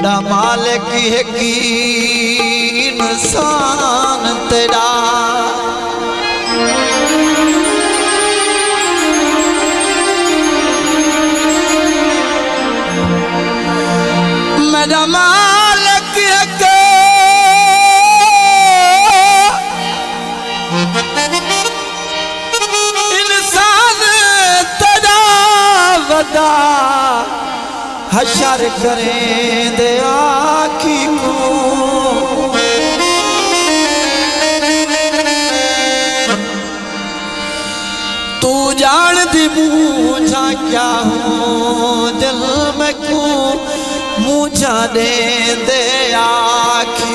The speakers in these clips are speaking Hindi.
मेरा मालिक है की इंसान तेरा। मेरा मालिक है के इंसान तेरा वदा हशर करें दे आखी को। तू जान दी मुझा क्या हूँ दिल में को मुझा दे दे आखी।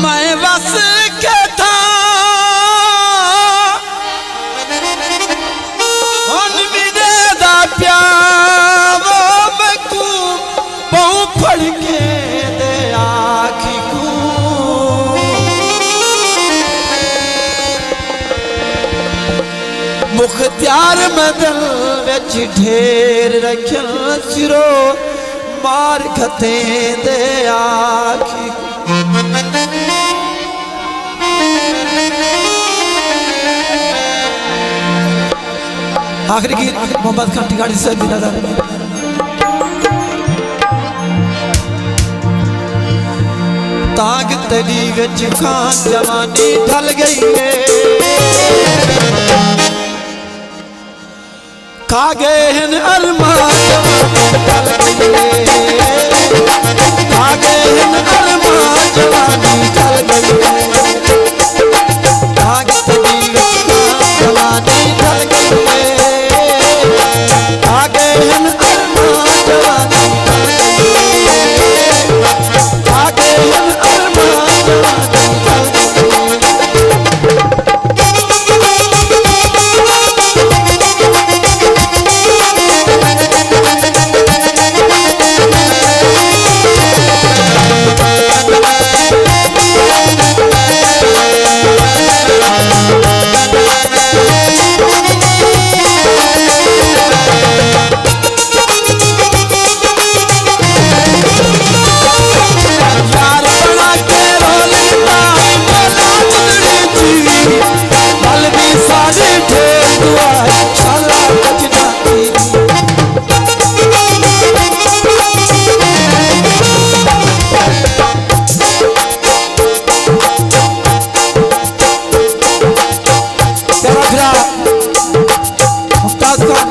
मैं बस के था के दे आखी को। मुख्तियार में दिल विच ढेर रखल सिरो मार खते दे आखी। आखिरी गीत मोहम्मद खान टिकाड़ी से बिरादर में। ताक तेरी विच खान जवानी ढल गई है। खा गए हैं अरमान जवानी ढल गई है। खा गए हैं अरमान जवानी ढल गई है। ताक तेरी विच खान जवानी ढल गई है। खा गए हैं अरमान जवानी ढल गई है। खा गए हैं मुमताज खान